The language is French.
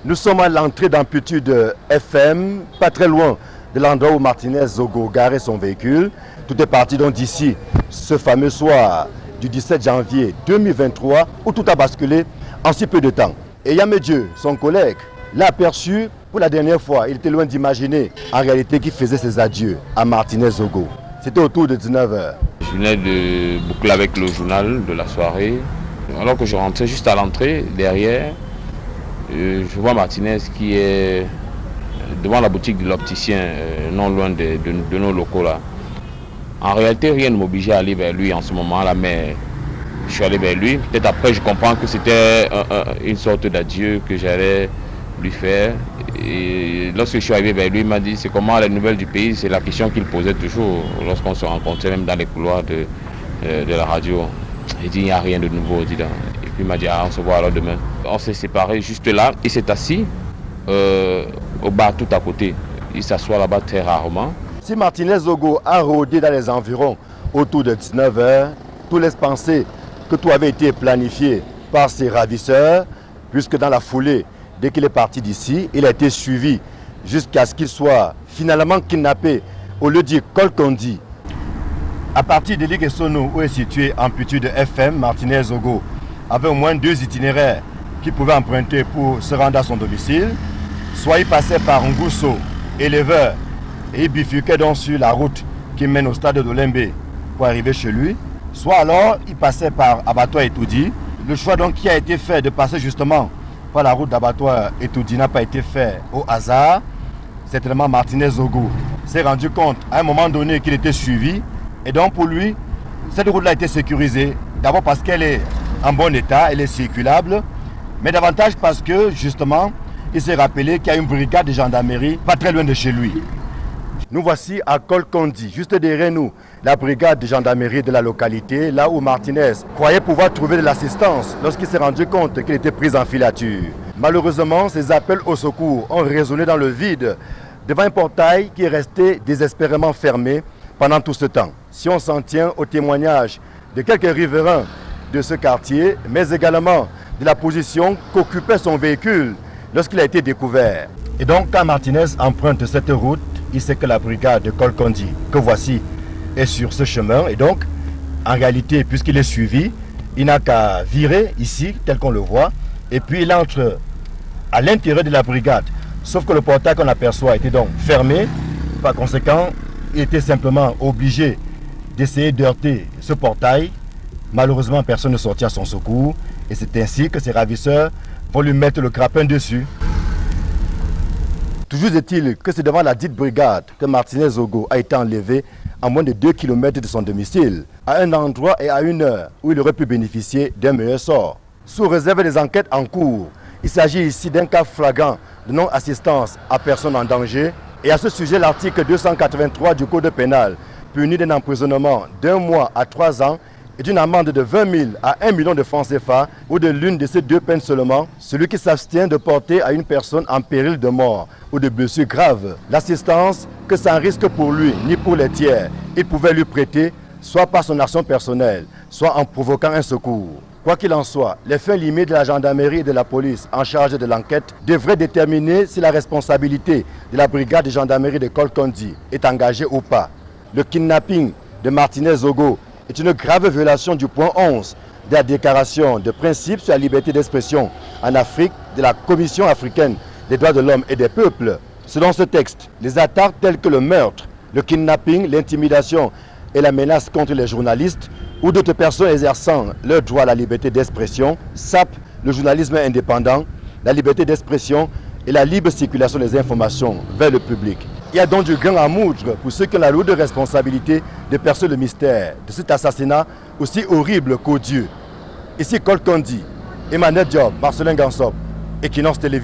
Nous sommes à l'entrée d'Amplitude FM, pas très loin de l'endroit où Martinez Zogo garait son véhicule. Tout est parti donc d'ici, ce fameux soir du 17 janvier 2023, où tout a basculé en si peu de temps. Et Yamedieu, son collègue, l'a aperçu pour la dernière fois. Il était loin d'imaginer en réalité qu'il faisait ses adieux à Martinez Zogo. C'était autour de 19h. Je venais de boucler avec le journal de la soirée. Alors que je rentrais juste à l'entrée, derrière, je vois Martinez qui est devant la boutique de l'opticien, non loin de nos locaux là. En réalité, rien ne m'obligeait à aller vers lui en ce moment-là, mais je suis allé vers lui. Peut-être après, je comprends que c'était une sorte d'adieu que j'allais lui faire. Et lorsque je suis arrivé vers lui, il m'a dit c'est comment les nouvelles du pays. C'est la question qu'il posait toujours lorsqu'on se rencontrait, même dans les couloirs de la radio. Il dit il n'y a rien de nouveau. Et puis il m'a dit on se voit alors demain. On s'est séparés juste là. Il s'est assis au bar tout à côté. Il s'assoit là-bas très rarement. Si Martinez Zogo a rôdé dans les environs autour de 19h, tout laisse penser que tout avait été planifié par ses ravisseurs, puisque dans la foulée, dès qu'il est parti d'ici, il a été suivi jusqu'à ce qu'il soit finalement kidnappé au lieu dit Kolkondi. À partir de l'Iguessono, où est situé Amplitude FM, Martinez Zogo avait au moins 2 itinéraires qu'il pouvait emprunter pour se rendre à son domicile. Soit il passait par Ngusso, éleveur, et il bifurquait donc sur la route qui mène au stade d'Olembe pour arriver chez lui. Soit alors il passait par Abattoir Etoudi. Le choix donc qui a été fait de passer justement par la route d'Abattoir Etoudi n'a pas été fait au hasard. Certainement Martinez Zogo s'est rendu compte à un moment donné qu'il était suivi. Et donc pour lui, cette route-là a été sécurisée. D'abord parce qu'elle est en bon état, elle est circulable. Mais davantage parce que justement, il s'est rappelé qu'il y a une brigade de gendarmerie pas très loin de chez lui. Nous voici à Kolkondi, juste derrière nous, la brigade de gendarmerie de la localité, là où Martinez croyait pouvoir trouver de l'assistance lorsqu'il s'est rendu compte qu'il était pris en filature. Malheureusement, ses appels au secours ont résonné dans le vide devant un portail qui est resté désespérément fermé pendant tout ce temps. Si on s'en tient au témoignage de quelques riverains de ce quartier, mais également de la position qu'occupait son véhicule lorsqu'il a été découvert. Et donc, quand Martinez emprunte cette route, il sait que la brigade de Kolkondi, que voici, est sur ce chemin. Et donc, en réalité, puisqu'il est suivi, il n'a qu'à virer ici, tel qu'on le voit. Et puis, il entre à l'intérieur de la brigade. Sauf que le portail qu'on aperçoit était donc fermé. Par conséquent, il était simplement obligé d'essayer d'heurter ce portail. Malheureusement, personne ne sortit à son secours. Et c'est ainsi que ses ravisseurs vont lui mettre le grappin dessus. Toujours est-il que c'est devant la dite brigade que Martinez Zogo a été enlevé à moins de 2 km de son domicile, à un endroit et à une heure où il aurait pu bénéficier d'un meilleur sort. Sous réserve des enquêtes en cours, il s'agit ici d'un cas flagrant de non-assistance à personne en danger. Et à ce sujet, l'article 283 du Code pénal punit d'un emprisonnement d'1 mois à 3 ans et d'une amende de 20 000 à 1 million de francs CFA ou de l'une de ces 2 peines seulement, celui qui s'abstient de porter à une personne en péril de mort ou de blessure grave l'assistance que sans risque pour lui ni pour les tiers, il pouvait lui prêter, soit par son action personnelle, soit en provoquant un secours. Quoi qu'il en soit, les fins limites de la gendarmerie et de la police en charge de l'enquête devraient déterminer si la responsabilité de la brigade de gendarmerie de Kolkondi est engagée ou pas. Le kidnapping de Martinez Zogo est une grave violation du point 11 de la déclaration de principe sur la liberté d'expression en Afrique de la Commission africaine des droits de l'homme et des peuples. Selon ce texte, les attaques telles que le meurtre, le kidnapping, l'intimidation et la menace contre les journalistes ou d'autres personnes exerçant leur droit à la liberté d'expression sapent le journalisme indépendant, la liberté d'expression et la libre circulation des informations vers le public. Il y a donc du grain à moudre pour ceux qui ont la lourde responsabilité de percer le mystère de cet assassinat aussi horrible qu'odieux. Ici Kolkondi, Emmanuel Diop, Marcelin Gansop, Equinox Télévision.